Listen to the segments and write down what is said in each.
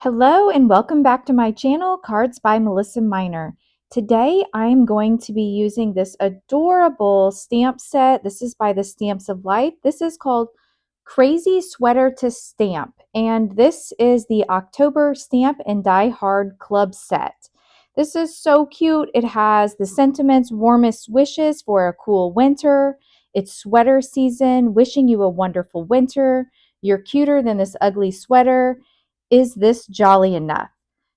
Hello and welcome back to my channel, Cards by Melissa Minor. Today I'm going to be using this adorable stamp set. This is by the Stamps of Life. This is called Crazy Sweater to Stamp, and this is the October Stamp and Die Hard Club set. This is so cute. It has the sentiments, warmest wishes for a cool winter. It's sweater season, wishing you a wonderful winter. You're cuter than this ugly sweater. Is this jolly enough?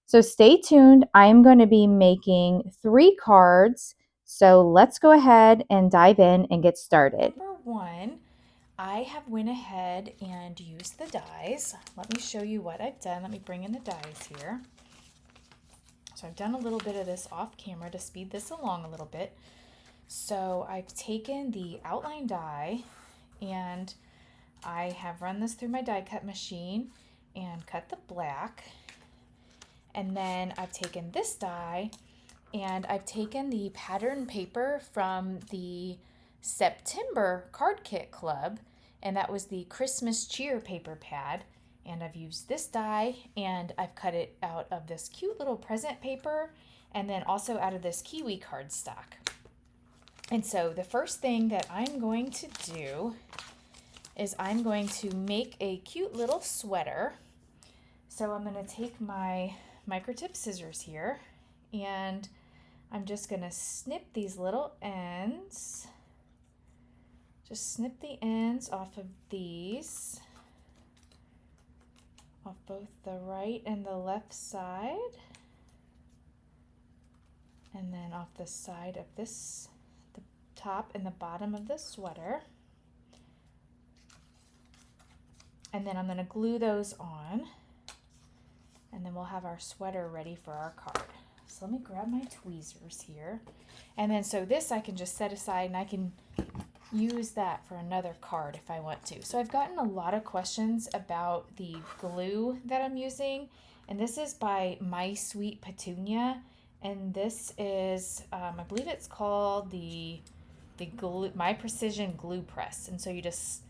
So stay tuned. I am going to be making 3 cards. So let's go ahead and dive in and get started. Number 1, I have went ahead and used the dies. Let me show you what I've done. Let me bring in the dies here. So I've done a little bit of this off camera to speed this along a little bit. So I've taken the outline die and I have run this through my die cut machine and cut the black. And then I've taken this die and I've taken the pattern paper from the September Card Kit Club, and that was the Christmas Cheer paper pad. And I've used this die and I've cut it out of this cute little present paper and then also out of this kiwi cardstock. And so the first thing that I'm going to do is I'm going to make a cute little sweater. So I'm going to take my microtip scissors here and I'm just going to snip these little ends. Just snip the ends off of these, off both the right and the left side, and then off the side of this, the top and the bottom of the sweater. And then I'm going to glue those on, and then we'll have our sweater ready for our card. So let me grab my tweezers here. And then so this I can just set aside and I can use that for another card if I want to. So I've gotten a lot of questions about the glue that I'm using, and this is by My Sweet Petunia, and this is I believe it's called the glue, My Precision Glue Press. And so you just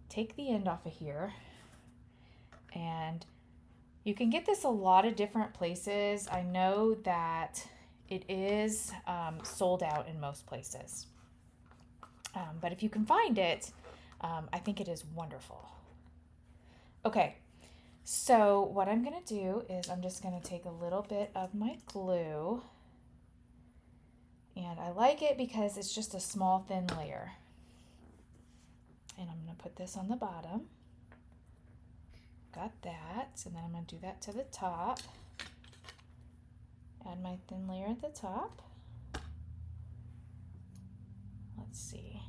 take the end off of here, and you can get this a lot of different places. I know that it is sold out in most places. But if you can find it, I think it is wonderful. Okay, so what I'm going to do is I'm just going to take a little bit of my glue. And I like it because it's just a small, thin layer. And I'm going to put this on the bottom. Got that. And then I'm going to do that to the top. Add my thin layer at the top. Let's see.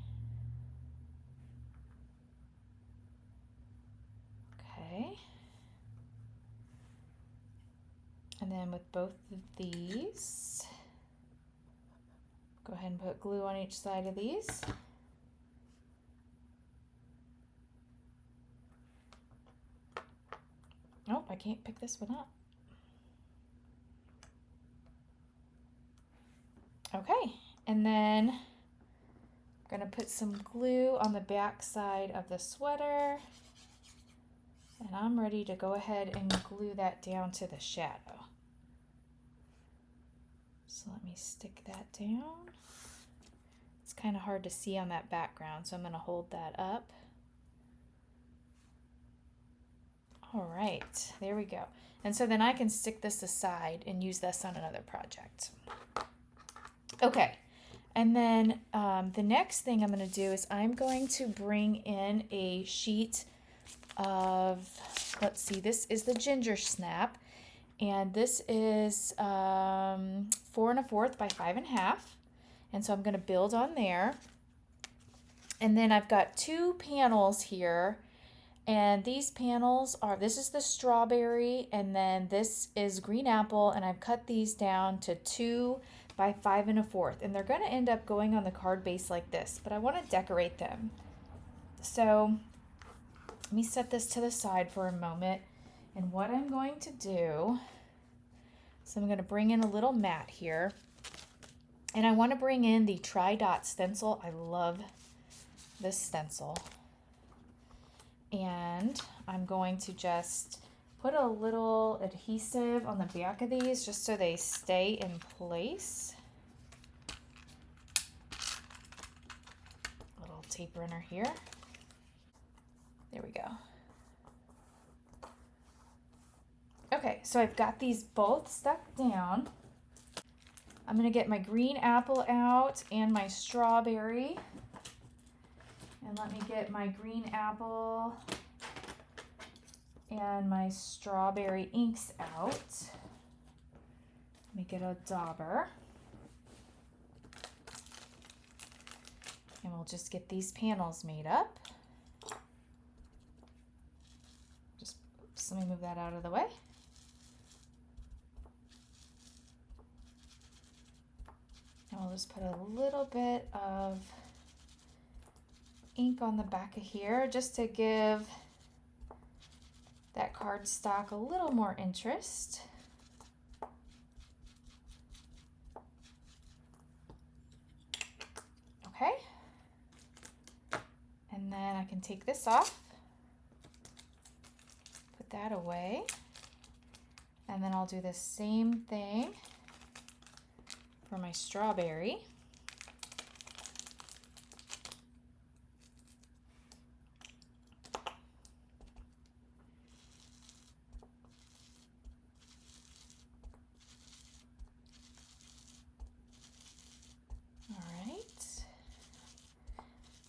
Okay. And then with both of these, go ahead and put glue on each side of these. Oh, I can't pick this one up. Okay, and then I'm going to put some glue on the back side of the sweater. And I'm ready to go ahead and glue that down to the shadow. So let me stick that down. It's kind of hard to see on that background, so I'm going to hold that up. All right, there we go. And so then I can stick this aside and use this on another project. Okay, and then the next thing I'm going to do is I'm going to bring in a sheet of, let's see, this is the Ginger Snap, and this is 4 1/4 by 5 1/2, and so I'm going to build on there. And then I've got 2 panels here, and these panels are, this is the strawberry, and then this is green apple, and I've cut these down to 2 by 5 1/4, and they're going to end up going on the card base like this, but I want to decorate them. So let me set this to the side for a moment, and what I'm going to do, so I'm going to bring in a little mat here, and I want to bring in the Tri-Dot stencil. I love this stencil. And I'm going to just put a little adhesive on the back of these just so they stay in place. A little tape runner here. There we go. Okay, so I've got these both stuck down. I'm gonna get my green apple out and my strawberry. And let me get my green apple and my strawberry inks out. Let me get a dauber. And we'll just get these panels made up. Just, oops, let me move that out of the way. And we'll just put a little bit of ink on the back of here just to give that cardstock a little more interest. Okay. And then I can take this off, put that away, and then I'll do the same thing for my strawberry.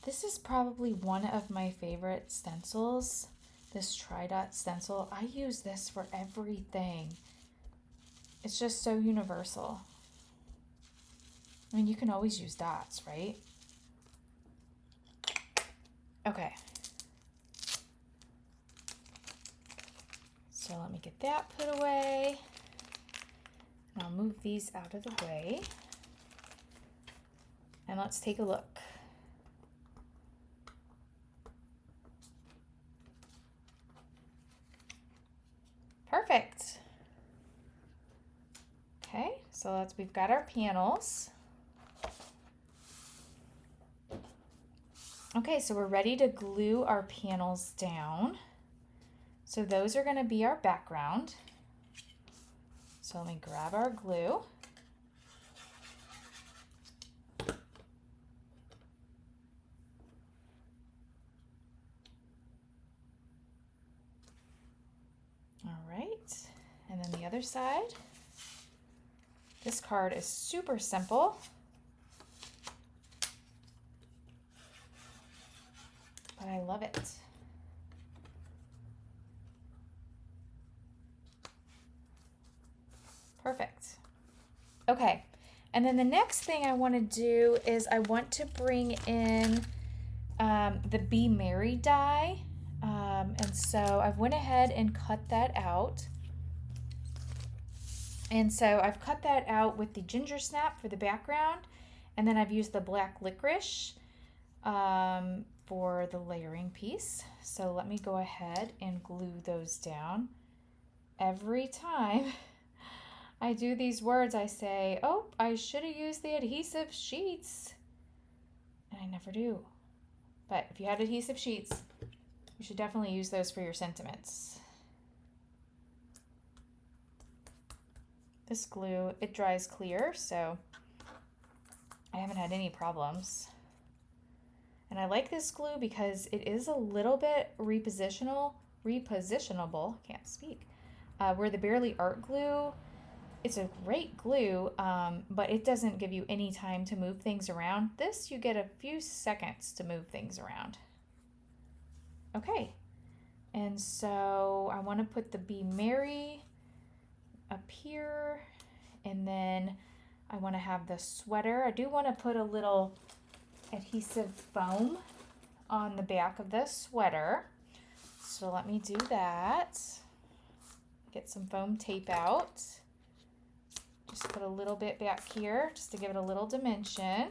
This is probably one of my favorite stencils, this tri-dot stencil. I use this for everything. It's just so universal. I mean, you can always use dots, right? Okay. So let me get that put away. And I'll move these out of the way. And let's take a look. Perfect. Okay, so we've got our panels. Okay, so we're ready to glue our panels down. So those are going to be our background. So let me grab our glue. All right, and then the other side. This card is super simple. But I love it. Perfect. Okay, and then the next thing I want to do is I want to bring in the Be Merry die. And so I went ahead and cut that out. And so I've cut that out with the ginger snap for the background, and then I've used the black licorice for the layering piece. So let me go ahead and glue those down. Every time I do these words, I say, oh, I should have used the adhesive sheets. And I never do. But if you have adhesive sheets, you should definitely use those for your sentiments. This glue, it dries clear, so I haven't had any problems. And I like this glue because it is a little bit repositionable, can't speak, where the Barely Art glue, it's a great glue, but it doesn't give you any time to move things around. This, you get a few seconds to move things around. Okay, and so I want to put the Be Merry up here, and then I want to have the sweater. I do want to put a little adhesive foam on the back of the sweater, so let me do that. Get some foam tape out. Just put a little bit back here just to give it a little dimension.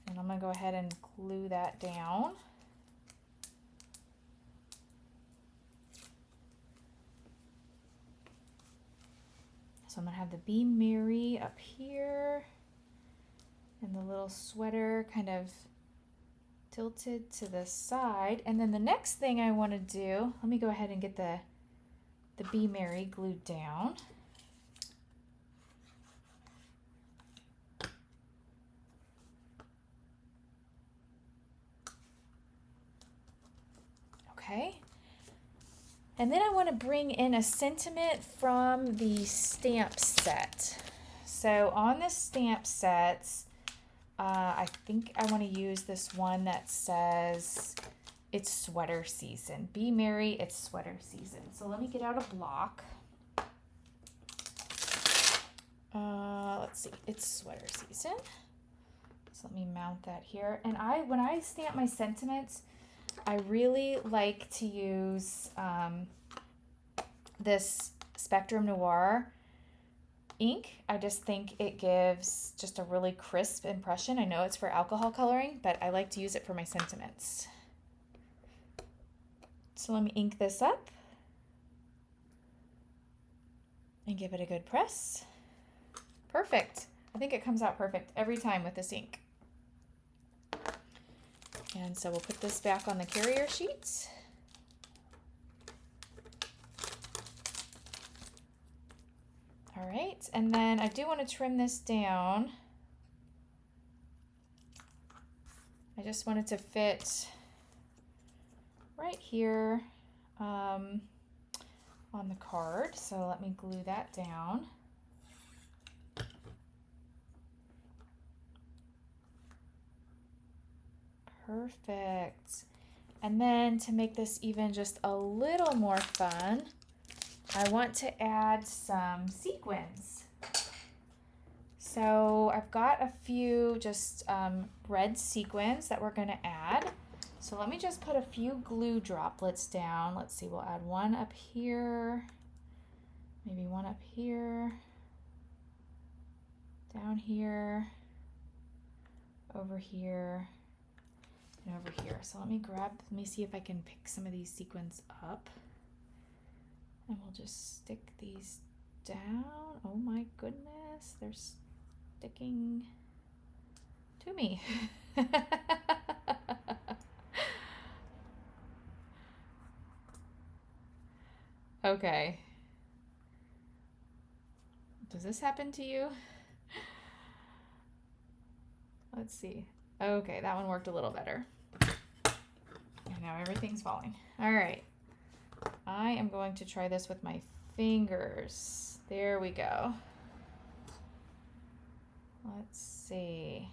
And I'm going to go ahead and glue that down. So I'm going to have the Be Merry up here. and the little sweater kind of tilted to the side. And then the next thing I want to do, let me go ahead and get the Be Merry glued down. Okay. And then I want to bring in a sentiment from the stamp set. So on the stamp sets, I think I want to use this one that says it's sweater season. Be merry, it's sweater season. So let me get out a block. Let's see, it's sweater season. So let me mount that here. And when I stamp my sentiments, I really like to use this Spectrum Noir ink. I just think it gives just a really crisp impression. I know it's for alcohol coloring, but I like to use it for my sentiments. So let me ink this up and give it a good press. Perfect. I think it comes out perfect every time with this ink. And so we'll put this back on the carrier sheet. All right, and then I do want to trim this down. I just want it to fit right here on the card. So let me glue that down. Perfect. And then to make this even just a little more fun, I want to add some sequins. So I've got a few just red sequins that we're going to add. So let me just put a few glue droplets down. Let's see, we'll add one up here, maybe one up here, down here, over here, and over here. So let me see if I can pick some of these sequins up. And we'll just stick these down. Oh my goodness, they're sticking to me. Okay. Does this happen to you? Let's see. Okay, that one worked a little better. And now everything's falling. All right. I am going to try this with my fingers. There we go. Let's see.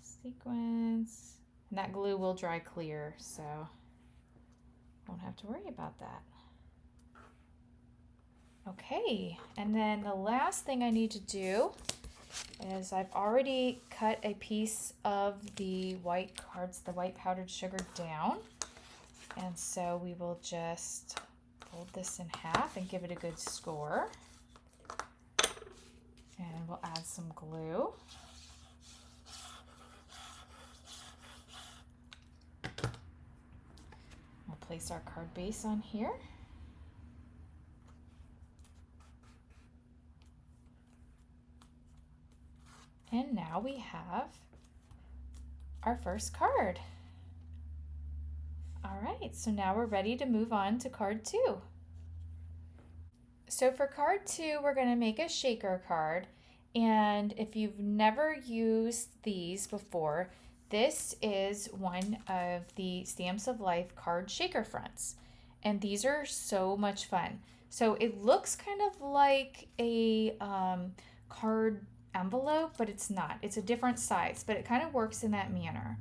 Sequence. And that glue will dry clear, so won't have to worry about that. Okay, and then the last thing I need to do is I've already cut a piece of the white cards, the white powdered sugar down. And so we will just fold this in half and give it a good score. And we'll add some glue. We'll place our card base on here. And now we have our first card. All right, so now we're ready to move on to card 2. So for card 2, we're going to make a shaker card. And if you've never used these before, this is one of the Stamps of Life card shaker fronts. And these are so much fun. So it looks kind of like a card envelope, but it's not. It's a different size, but it kind of works in that manner.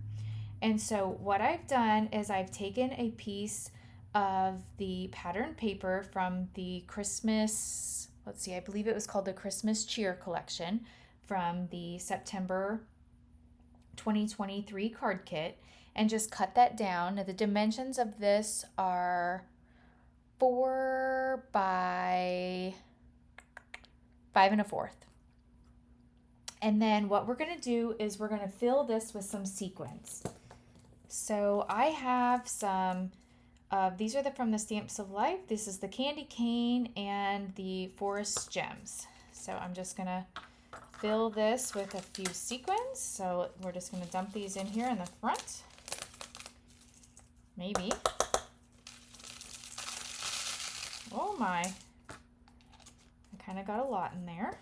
And so what I've done is I've taken a piece of the pattern paper from the Christmas, let's see, I believe it was called the Christmas Cheer collection from the September 2023 card kit, and just cut that down. Now the dimensions of this are 4 by 5 1/4. And then what we're going to do is we're going to fill this with some sequins. So I have some, these are from the Stamps of Life. This is the Candy Cane and the Forest Gems. So I'm just going to fill this with a few sequins. So we're just going to dump these in here in the front. Maybe. Oh my. I kind of got a lot in there.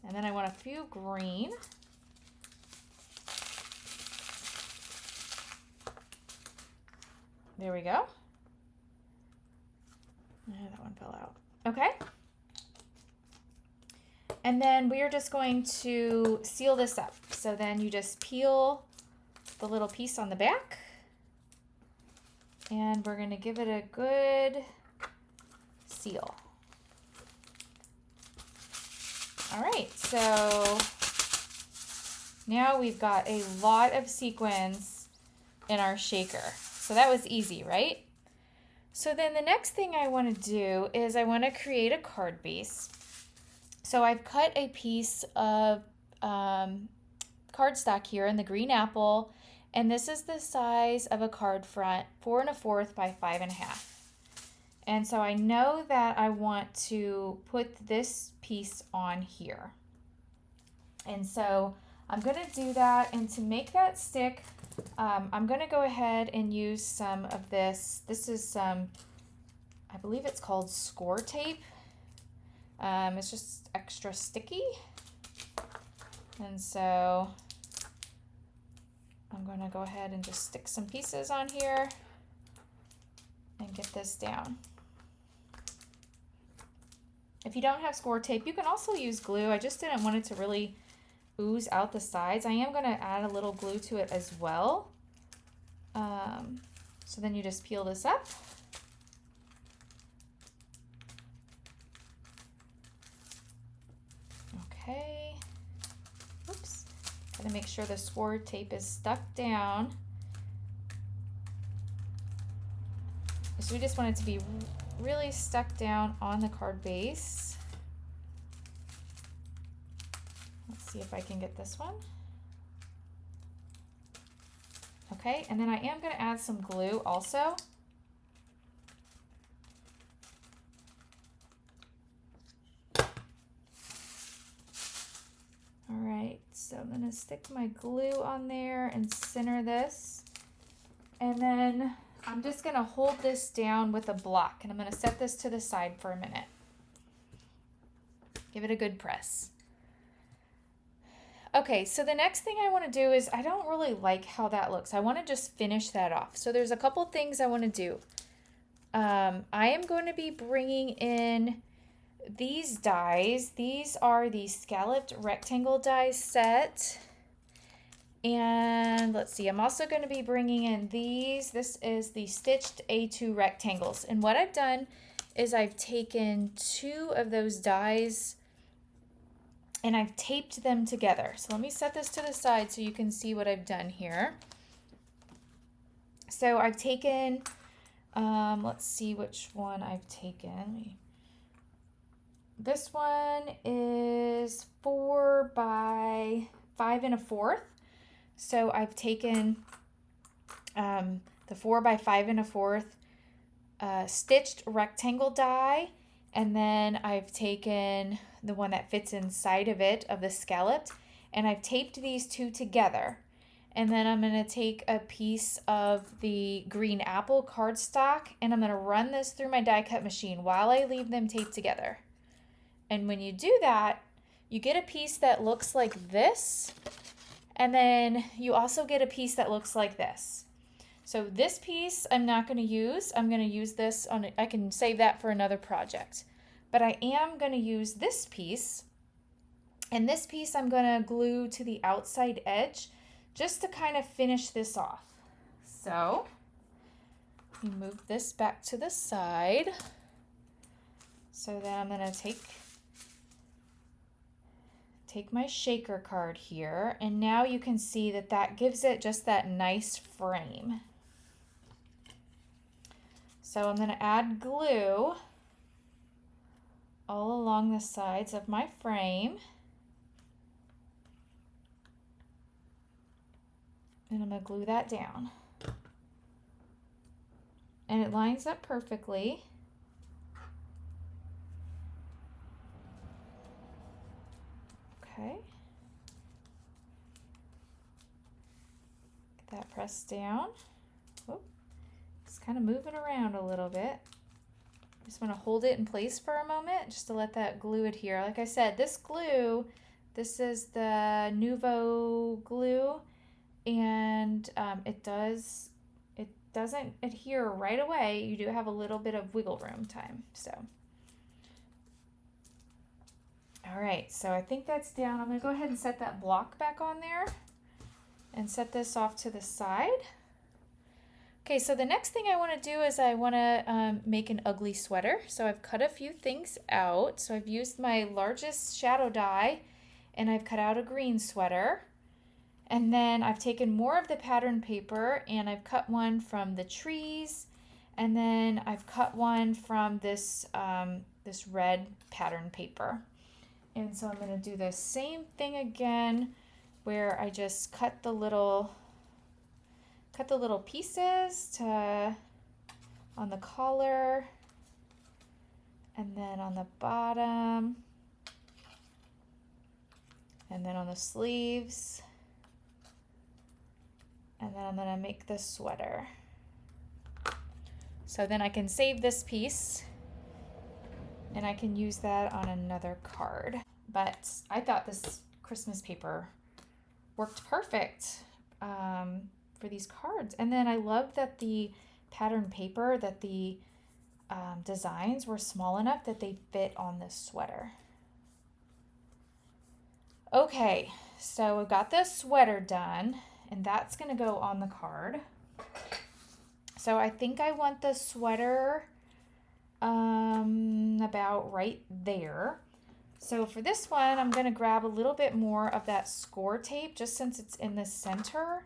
And then I want a few green. There we go. That one fell out. Okay. And then we are just going to seal this up. So then you just peel the little piece on the back. And we're going to give it a good seal. All right, so now we've got a lot of sequins in our shaker. So that was easy, right? So then the next thing I want to do is I want to create a card base. So I've cut a piece of cardstock here in the green apple, and this is the size of a card front, 4 1/4 by 5 1/2. And so I know that I want to put this piece on here. And so I'm going to do that, and to make that stick, I'm going to go ahead and use some of this. This is some, I believe it's called score tape. It's just extra sticky. And so I'm going to go ahead and just stick some pieces on here and get this down. If you don't have score tape, you can also use glue. I just didn't want it to really ooze out the sides. I am going to add a little glue to it as well. So then you just peel this up. Okay. Oops. Gotta make sure the score tape is stuck down. So we just want it to be really stuck down on the card base. Let's see if I can get this one. Okay, and then I am going to add some glue also. All right, so I'm going to stick my glue on there and center this. And then I'm just going to hold this down with a block, and I'm going to set this to the side for a minute. Give it a good press. Okay, so the next thing I want to do is, I don't really like how that looks. I want to just finish that off. So there's a couple things I want to do. I am going to be bringing in these dies. These are the scalloped rectangle die set. And let's see, I'm also going to be bringing in these. This is the stitched A2 rectangles. And what I've done is I've taken 2 of those dies and I've taped them together. So let me set this to the side so you can see what I've done here. So I've taken, let's see which one I've taken. This one is 4 by 5 1/4. So I've taken the 4 by 5 1/4 stitched rectangle die, and then I've taken the one that fits inside of it of the scalloped, and I've taped these 2 together. And then I'm going to take a piece of the green apple cardstock, and I'm going to run this through my die cut machine while I leave them taped together. And when you do that, you get a piece that looks like this, and then you also get a piece that looks like this. So this piece I'm not going to use. I'm going to use this on, I can save that for another project. But I am going to use this piece, and this piece I'm going to glue to the outside edge just to kind of finish this off. So you move this back to the side. So then I'm going to take my shaker card here, and now you can see that that gives it just that nice frame. So I'm going to add glue all along the sides of my frame. And I'm going to glue that down. And it lines up perfectly. Okay. that pressed down. Oh, it's kind of moving around a little bit. Just want to hold it in place for a moment just to let that glue adhere. Like I said, this glue, this is the Nuvo glue, and it doesn't adhere right away. You do have a little bit of wiggle room time. So, all right, so I think that's down. I'm gonna go ahead and set that block back on there and set this off to the side. Okay, so the next thing I want to do is I want to make an ugly sweater. So I've cut a few things out. So I've used my largest shadow die and I've cut out a green sweater. And then I've taken more of the pattern paper and I've cut one from the trees. And then I've cut one from this, this red pattern paper. And so I'm going to do the same thing again where I just cut the little pieces on the collar and then on the bottom and then on the sleeves, and then I'm going to make the sweater. So then I can save this piece and I can use that on another card. But I thought this Christmas paper worked perfect for these cards. And then I love that the pattern paper, that the designs were small enough that they fit on this sweater. Okay, so we've got this sweater done, and that's gonna go on the card. So I think I want the sweater about right there. So for this one, I'm gonna grab a little bit more of that score tape just since it's in the center.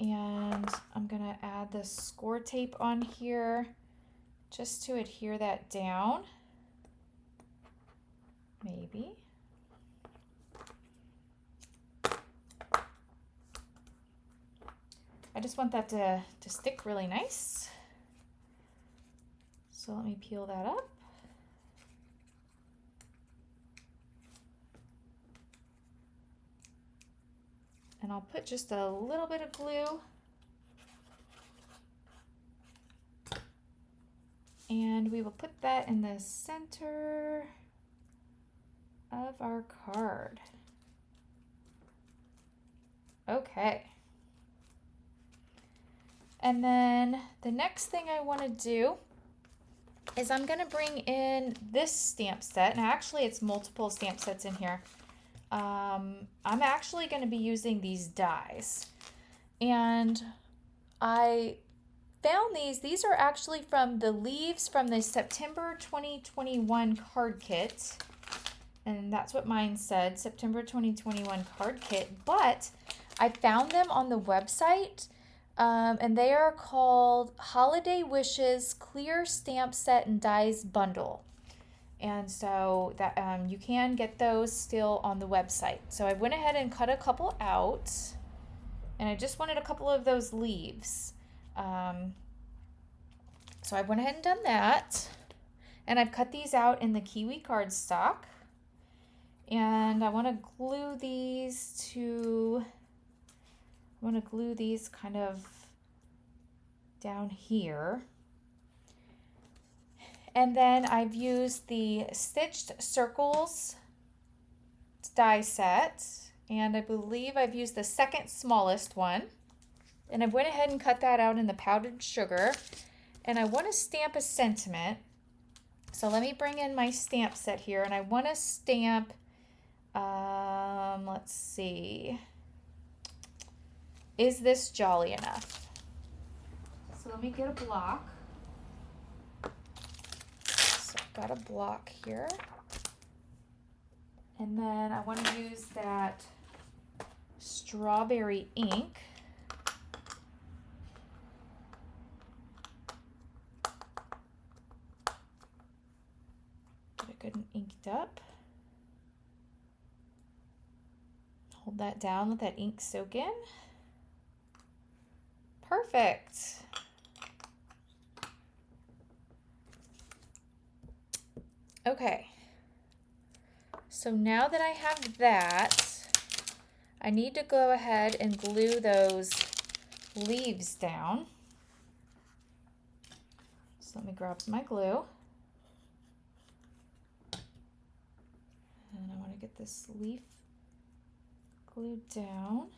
And I'm gonna add the score tape on here just to adhere that down. Maybe. I just want that to stick really nice. So let me peel that up. And I'll put just a little bit of glue. And we will put that in the center of our card. Okay. And then the next thing I want to do is I'm going to bring in this stamp set. And actually it's multiple stamp sets in here. I'm actually going to be using these dies. And I found these are actually from the leaves from the September 2021 card kit. And that's what mine said, September 2021 card kit. But I found them on the website. And they are called Holiday Wishes Clear Stamp Set and Dies Bundle. And so that you can get those still on the website. So I went ahead and cut a couple out, and I just wanted a couple of those leaves. So I went ahead and done that, and I've cut these out in the Kiwi cardstock. And I want to glue these kind of down here. And then I've used the Stitched Circles die set, and I believe I've used the second smallest one. And I went ahead and cut that out in the powdered sugar. And I want to stamp a sentiment. So let me bring in my stamp set here, and I want to stamp, let's see, is this jolly enough? So let me get a block. So I've got a block here. And then I want to use that strawberry ink. Get it good and inked up. Hold that down, let that ink soak in. Perfect. Okay. So now that I have that, I need to go ahead and glue those leaves down. So let me grab my glue. And I want to get this leaf glued down.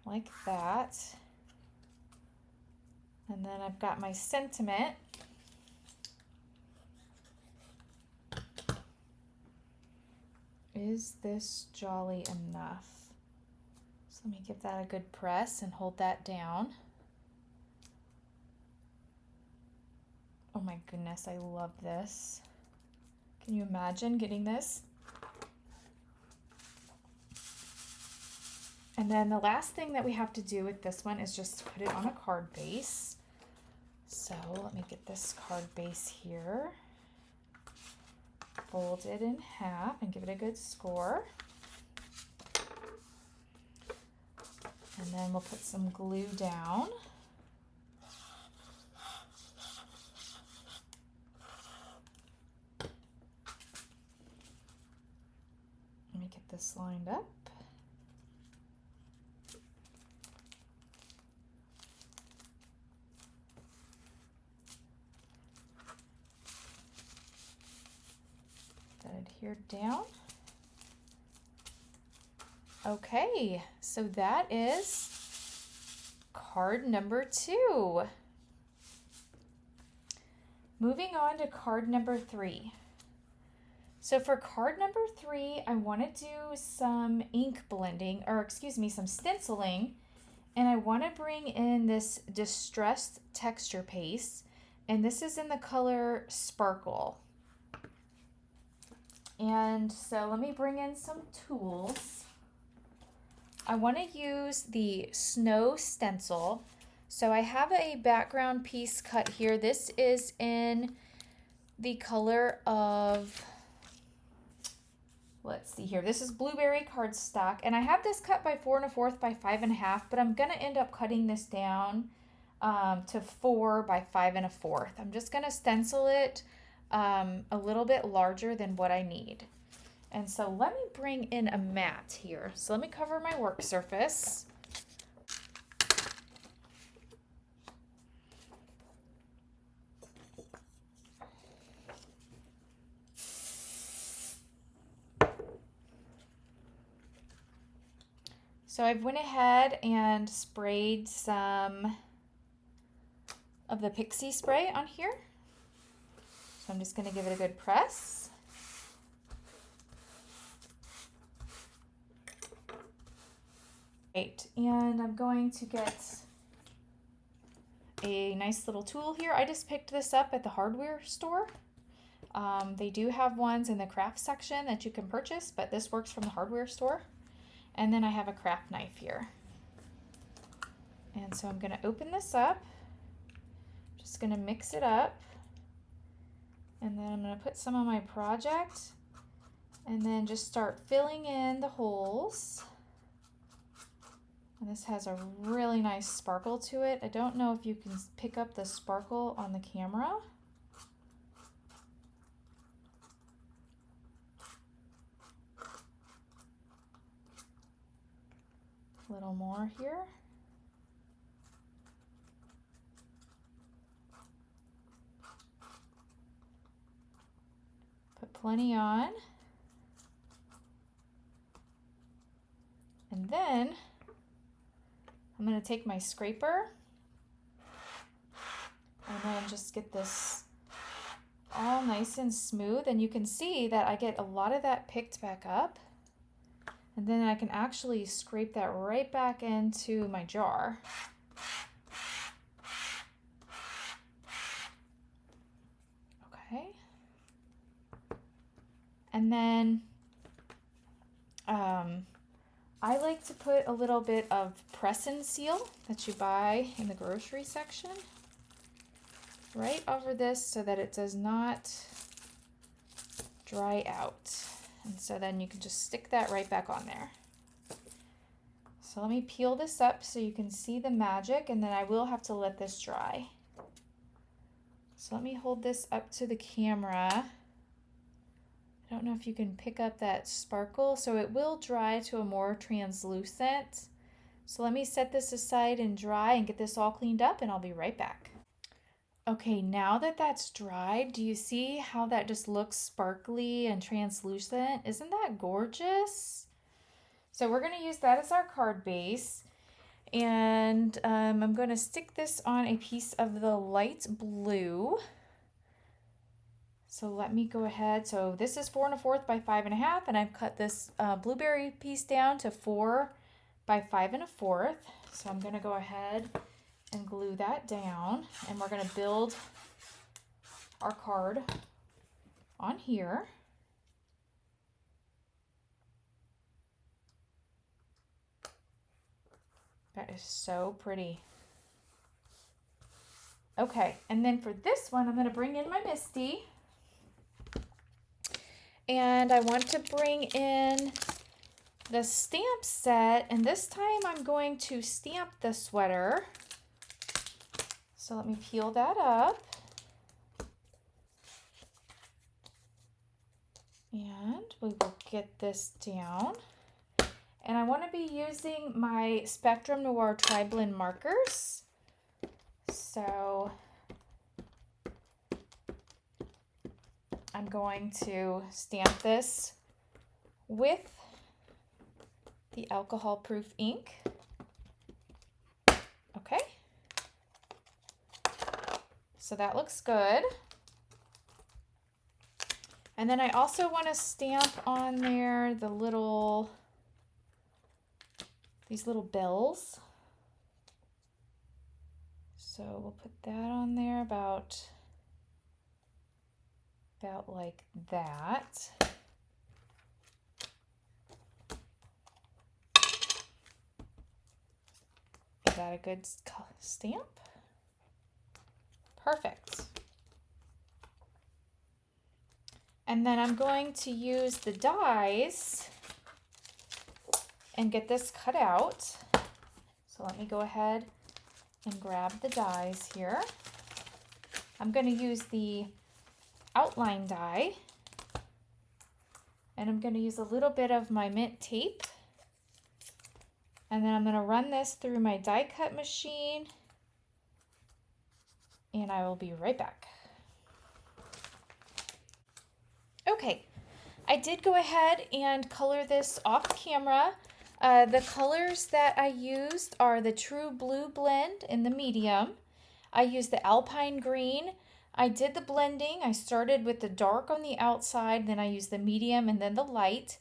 Like that. And then I've got my sentiment. Is this jolly enough? So let me give that a good press and hold that down. Oh my goodness, I love this. Can you imagine getting this? And then the last thing that we have to do with this one is just put it on a card base. So let me get this card base here. Fold it in half and give it a good score. And then we'll put some glue down. Let me get this lined up. That adhered down. Okay, so that is card number 2. Moving on to card number 3. So for card number 3, I want to do some ink blending, or excuse me, some stenciling, and I want to bring in this distressed texture paste, and this is in the color Sparkle. And so let me bring in some tools. I want to use the snow stencil. So I have a background piece cut here. This is in the color of, let's see here. This is blueberry cardstock, and I have this cut by 4 1/4 by 5 1/2, but I'm gonna end up cutting this down to 4 by 5 1/4. I'm just gonna stencil it a little bit larger than what I need. And so let me bring in a mat here. So let me cover my work surface. So I've went ahead and sprayed some of the pixie spray on here. So I'm just going to give it a good press. Right, and I'm going to get a nice little tool here. I just picked this up at the hardware store. They do have ones in the craft section that you can purchase, but this works from the hardware store. And then I have a craft knife here. And so I'm going to open this up. Just going to mix it up. And then I'm going to put some on my project and then just start filling in the holes. And this has a really nice sparkle to it. I don't know if you can pick up the sparkle on the camera. A little more here. Put plenty on. And then I'm going to take my scraper and then just get this all nice and smooth. And you can see that I get a lot of that picked back up. And then I can actually scrape that right back into my jar. Okay. And then I like to put a little bit of press and seal that you buy in the grocery section right over this so that it does not dry out. And so then you can just stick that right back on there. So let me peel this up so you can see the magic, and then I will have to let this dry. So let me hold this up to the camera. I don't know if you can pick up that sparkle. So it will dry to a more translucent. So let me set this aside and dry and get this all cleaned up, and I'll be right back. Okay, now that that's dried, do you see how that just looks sparkly and translucent? Isn't that gorgeous? So we're going to use that as our card base. And I'm going to stick this on a piece of the light blue. So let me go ahead. So this is 4 1/4 by 5 1/2, and I've cut this blueberry piece down to 4 by 5 1/4. So I'm going to go ahead and glue that down, and we're going to build our card on here. That is so pretty. Okay, and then for this one, I'm going to bring in my Misty. And I want to bring in the stamp set, and this time I'm going to stamp the sweater. So let me peel that up. And we will get this down. And I want to be using my Spectrum Noir Tri-Blend markers. So I'm going to stamp this with the alcohol-proof ink. Okay. So that looks good. And then I also want to stamp on there the these little bells. So we'll put that on there about like that. Is that a good stamp? Perfect. And then I'm going to use the dies and get this cut out. So let me go ahead and grab the dies here. I'm going to use the outline die, and I'm going to use a little bit of my mint tape, and then I'm going to run this through my die cut machine, and I will be right back. Okay, I did go ahead and color this off camera. The colors that I used are the True Blue blend in the medium. I used the Alpine Green. I did the blending. I started with the dark on the outside, then I used the medium and then the light.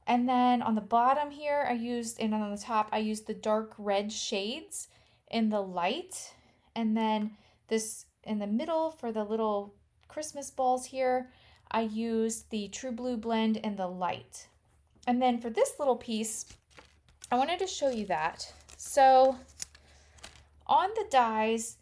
And then on the bottom here, and on the top, I used the dark red shades in the light. And then this in the middle for the little Christmas balls here, I used the True Blue blend in the light. And then for this little piece, I wanted to show you that. So on the dies,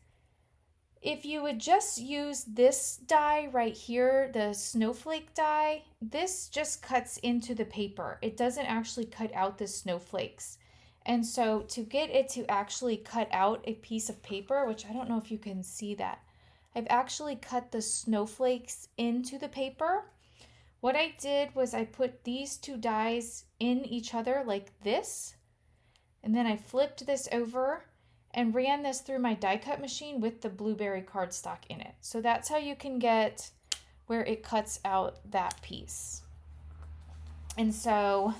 if you would just use this die right here, the snowflake die, this just cuts into the paper. It doesn't actually cut out the snowflakes. And so to get it to actually cut out a piece of paper, which I don't know if you can see that, I've actually cut the snowflakes into the paper. What I did was I put these two dies in each other like this, and then I flipped this over and ran this through my die cut machine with the blueberry cardstock in it. So that's how you can get where it cuts out that piece. And so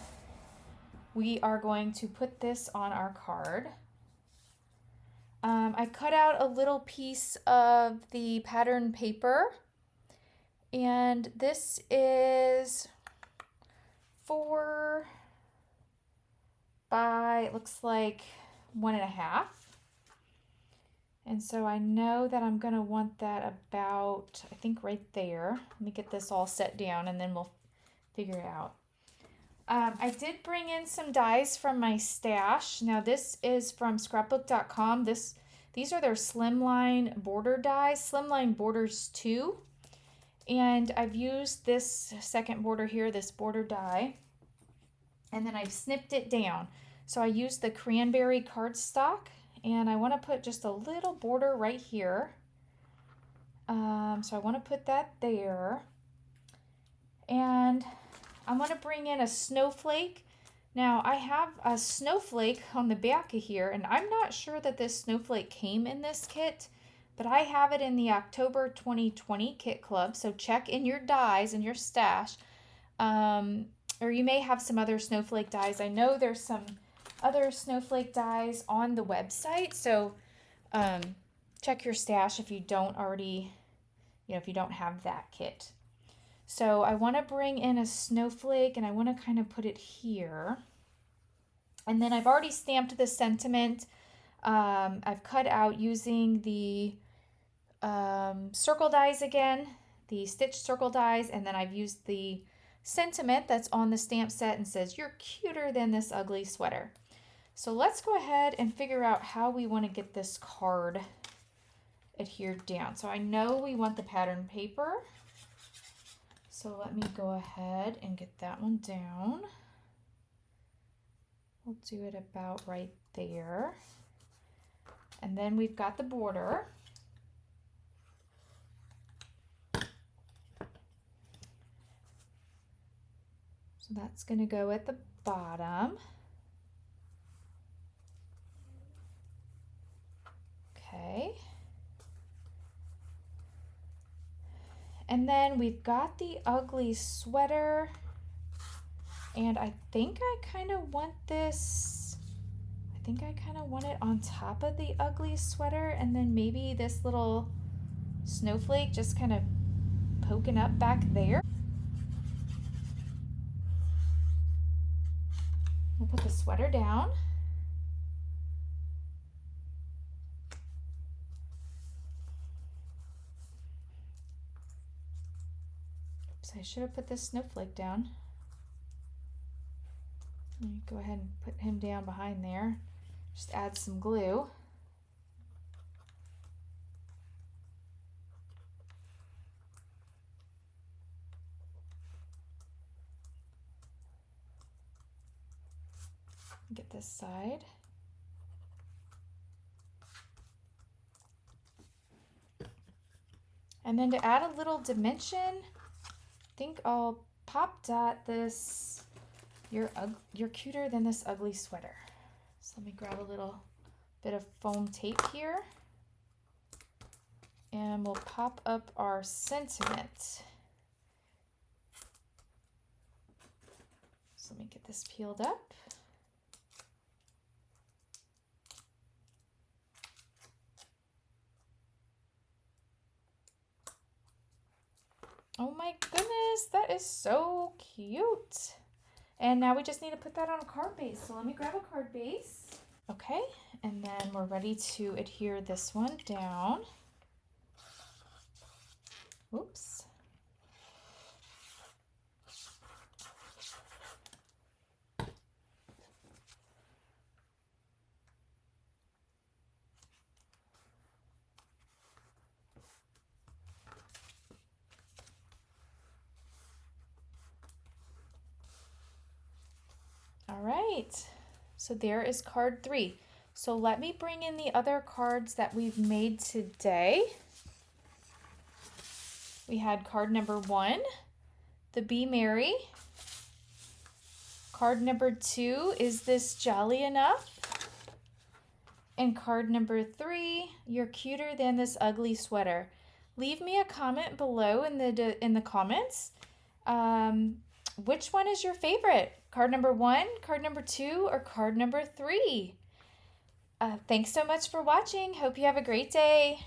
we are going to put this on our card. I cut out a little piece of the pattern paper, and this is 4 by, it looks like 1.5. And so I know that I'm going to want that about, I think right there. Let me get this all set down and then we'll figure it out. I did bring in some dies from my stash. Now this is from scrapbook.com. These are their slimline border dies, slimline borders 2. And I've used this second border here, this border die, and then I've snipped it down. So I used the cranberry cardstock, and I want to put just a little border right here. So I want to put that there. And I'm going to bring in a snowflake. Now I have a snowflake on the back of here, and I'm not sure that this snowflake came in this kit, but I have it in the October 2020 kit club. So check in your dies in your stash. Or you may have some other snowflake dies. I know there's some other snowflake dies on the website. So check your stash if you don't already, if you don't have that kit. So I want to bring in a snowflake and I want to kind of put it here. And then I've already stamped the sentiment. I've cut out using the circle dies again, the stitch circle dies, and then I've used the sentiment that's on the stamp set and says, "You're cuter than this ugly sweater." So let's go ahead and figure out how we want to get this card adhered down. So I know we want the pattern paper. So let me go ahead and get that one down. We'll do it about right there. And then we've got the border. So that's going to go at the bottom. Okay. And then we've got the ugly sweater. And I think I kind of want this, it on top of the ugly sweater, and then maybe this little snowflake just kind of poking up back there. We'll put the sweater down. Oops, I should have put this snowflake down. Let me go ahead and put him down behind there. Just add some glue. Get this side. And then to add a little dimension, I think I'll pop dot this, "You're cuter than this ugly sweater." So let me grab a little bit of foam tape here. And we'll pop up our sentiment. So let me get this peeled up. Oh my goodness, that is so cute. And now we just need to put that on a card base. So let me grab a card base. Okay, and then we're ready to adhere this one down. Oops. All right, so there is card 3. So let me bring in the other cards that we've made today. We had card number 1, the Be Merry. Card number 2, Is This Jolly Enough? And card number 3, You're Cuter Than This Ugly Sweater. Leave me a comment below in the comments. Which one is your favorite? Card number 1, card number 2, or card number 3? Thanks so much for watching. Hope you have a great day.